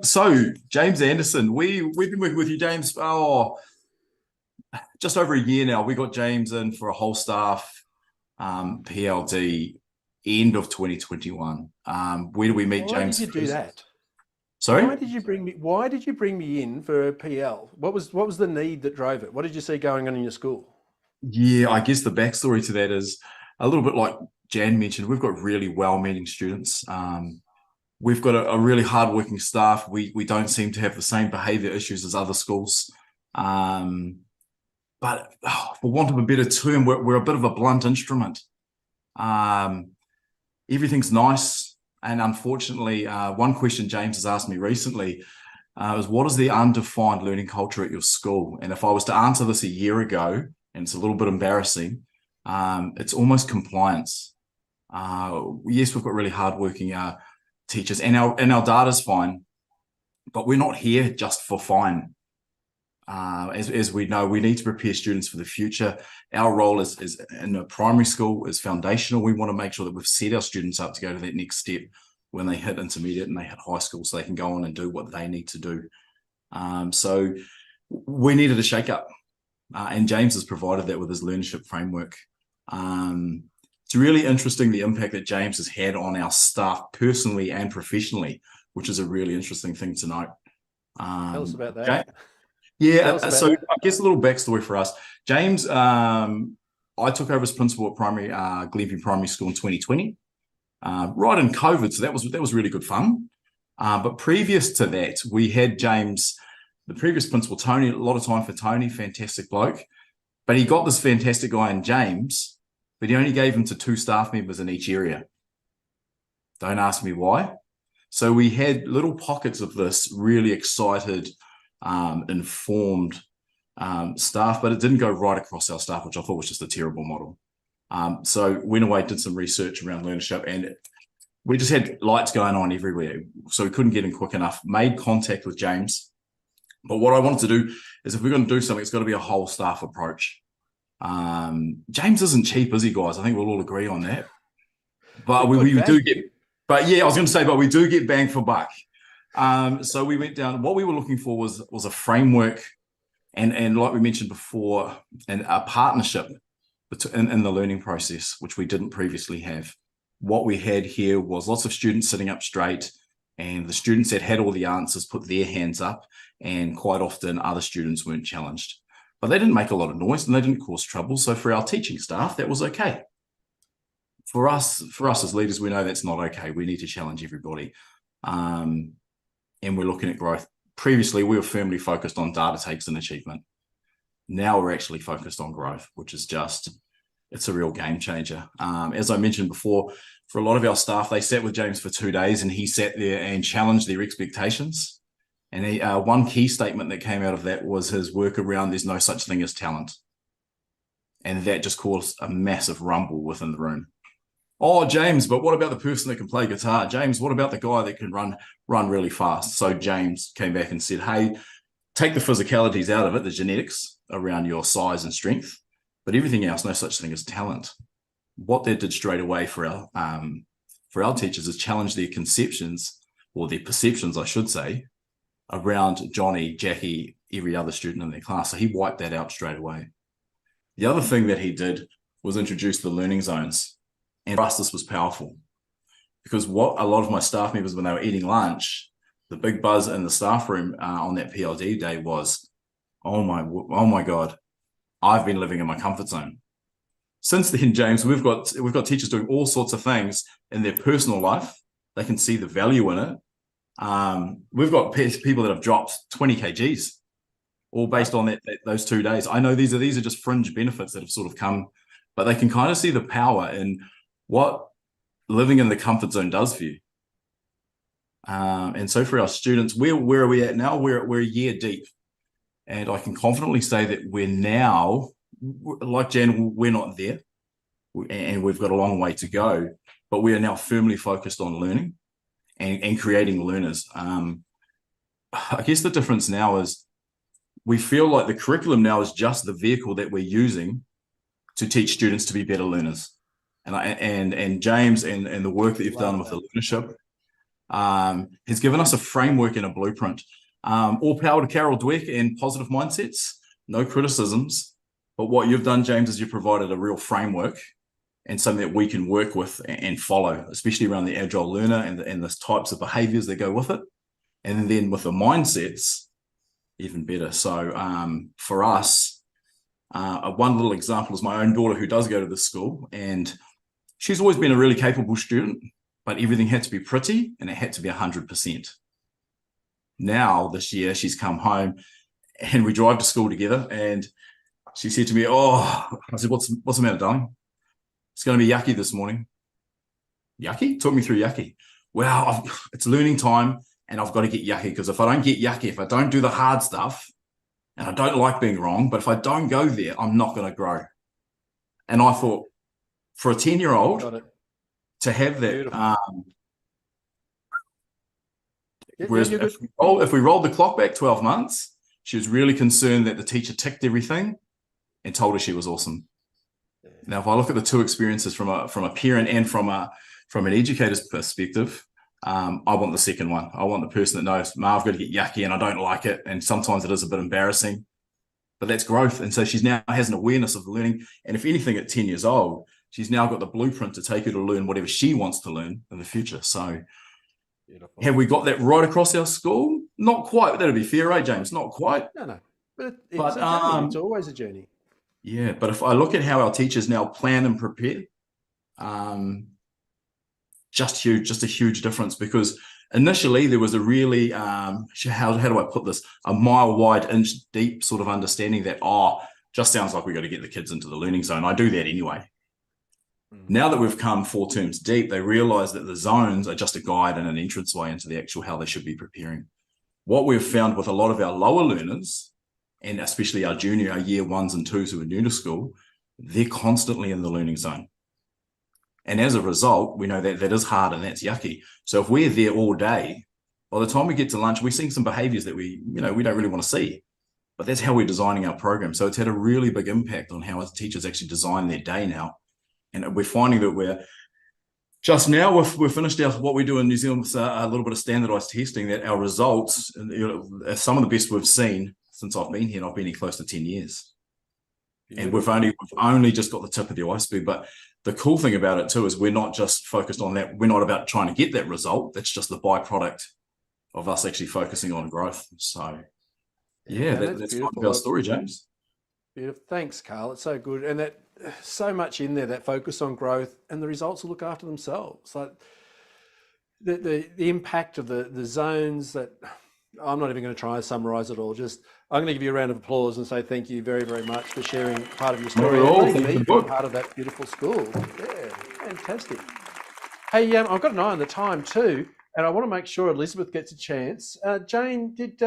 So James Anderson, we've been working with you, James, just over a year now. We got James in for a whole staff PLD end of 2021. Where do we meet Why did James you do first? that? Sorry? Why did you bring me in for a PL? What was the need that drove it? What did you see going on in your school? Yeah, I guess the backstory to that is a little bit like Jan mentioned. We've got really well-meaning students. We've got a really hardworking staff. We don't seem to have the same behaviour issues as other schools. But for want of a better term, we're a bit of a blunt instrument. Um, Everything's nice. And unfortunately, one question James has asked me recently is what is the undefined learning culture at your school? And if I was to answer this a year ago, and it's a little bit embarrassing, it's almost compliance. Yes, we've got really hardworking teachers, and our data's fine, but we're not here just for fine. As we know, we need to prepare students for the future. Our role is in a primary school is foundational. We want to make sure that we've set our students up to go to that next step when they hit intermediate and they hit high school, so they can go on and do what they need to do. So we needed a shake-up, and James has provided that with his learnership framework. It's really interesting the impact that James has had on our staff personally and professionally, which is a really interesting thing to note. Tell us about Okay. that. Tell Yeah, us about so that. I guess a little backstory for us. James, I took over as principal at Glenview Primary School in 2020, right in COVID, so that was really good fun. But previous to that, we had James, the previous principal, Tony, a lot of time for Tony, fantastic bloke. But he got this fantastic guy in James, but he only gave him to 2 staff members in each area. Don't ask me why. So we had little pockets of this really excited, informed staff, but it didn't go right across our staff, which I thought was just a terrible model. So went away, did some research around learnership, and we just had lights going on everywhere. So we couldn't get in quick enough, made contact with James. But what I wanted to do is if we're going to do something, it's got to be a whole staff approach. James isn't cheap, is he, guys? I think we'll all agree on that. But Good we do value. get, but yeah, I was going to say, but we do get bang for buck. So we went down. What we were looking for was a framework, and like we mentioned before, and a partnership in the learning process, which we didn't previously have. What we had here was lots of students sitting up straight, and the students that had all the answers put their hands up, and quite often other students weren't challenged. But they didn't make a lot of noise and they didn't cause trouble. So for our teaching staff, that was okay. For us as leaders, we know that's not okay. We need to challenge everybody. And we're looking at growth. Previously, we were firmly focused on data takes and achievement. Now we're actually focused on growth, which is it's a real game changer. As I mentioned before, for a lot of our staff, they sat with James for 2 days and he sat there and challenged their expectations. And one key statement that came out of that was his work around there's no such thing as talent. And that just caused a massive rumble within the room. Oh, James, but what about the person that can play guitar? James, what about the guy that can run really fast? So James came back and said, hey, take the physicalities out of it, the genetics around your size and strength, but everything else, no such thing as talent. What that did straight away for our teachers is challenge their conceptions, or their perceptions, I should say, around Johnny, Jackie, every other student in their class. So he wiped that out straight away. The other thing that he did was introduce the learning zones. And for us, this was powerful because what a lot of my staff members, when they were eating lunch, the big buzz in the staff room on that PLD day was, oh my God, I've been living in my comfort zone. Since then, James, we've got teachers doing all sorts of things in their personal life. They can see the value in it. We've got people that have dropped 20 kgs, all based on those 2 days. I know these are just fringe benefits that have sort of come, but they can kind of see the power in what living in the comfort zone does for you. And so for our students, where are we at now? We're a year deep, and I can confidently say that we're now, like Jan, we're not there, and we've got a long way to go, but we are now firmly focused on learning and creating learners. I guess the difference now is we feel like the curriculum now is just the vehicle that we're using to teach students to be better learners. And James and the work that you've done Love with the that. learnership, has given us a framework and a blueprint. All power to Carol Dweck and positive mindsets, no criticisms. But what you've done, James, is you've provided a real framework and something that we can work with and follow, especially around the agile learner and the types of behaviors that go with it. And then with the mindsets, even better. So for us, one little example is my own daughter who does go to this school, and she's always been a really capable student, but everything had to be pretty and it had to be 100%. Now, this year, she's come home and we drive to school together, and she said to me, I said, what's the matter, darling? It's going to be yucky this morning. Yucky? Talk me through yucky. Well, it's learning time and I've got to get yucky, because if I don't get yucky, if I don't do the hard stuff, and I don't like being wrong, but if I don't go there, I'm not going to grow. And I thought, for a 10-year-old to have that, whereas if we rolled the clock back 12 months, she was really concerned that the teacher ticked everything and told her she was awesome. Now, if I look at the two experiences from a parent and from an educator's perspective, I want the second one. I want the person that knows, I've got to get yucky and I don't like it. And sometimes it is a bit embarrassing, but that's growth. And so she's now has an awareness of learning. And if anything, at 10 years old, she's now got the blueprint to take her to learn whatever she wants to learn in the future. So beautiful. Have we got that right across our school? Not quite. That'd be fair, right, James? Not quite. No. But it's always a journey. Yeah, but if I look at how our teachers now plan and prepare, just a huge difference, because initially there was a really, how do I put this, a mile wide, inch deep sort of understanding that, just sounds like we got to get the kids into the learning zone. I do that anyway. Now that we've come 4 terms deep, they realize that the zones are just a guide and an entranceway into the actual how they should be preparing. What we've found with a lot of our lower learners, and especially our junior, our year 1s and 2s who are new to school, they're constantly in the learning zone. And as a result, we know that is hard and that's yucky. So if we're there all day, by the time we get to lunch, we're seeing some behaviors that we don't really want to see. But that's how we're designing our program. So it's had a really big impact on how our teachers actually design their day now. And we're finding that we've finished what we do in New Zealand with a little bit of standardized testing, that our results are some of the best we've seen since I've been here, and I've been here close to 10 years. And we've only just got the tip of the iceberg. But the cool thing about it too is we're not just focused on that. We're not about trying to get that result. That's just the byproduct of us actually focusing on growth. So that's kind of our story, James. Beautiful. Thanks, Carl. It's so good. And that so much in there, that focus on growth, and the results will look after themselves. Like the impact of the zones, that I'm not even going to try and summarize it all. I'm going to give you a round of applause and say thank you very, very much for sharing part of your story. And being part of that beautiful school. Yeah, fantastic. Hey, I've got an eye on the time too, and I want to make sure Elizabeth gets a chance. Jane, did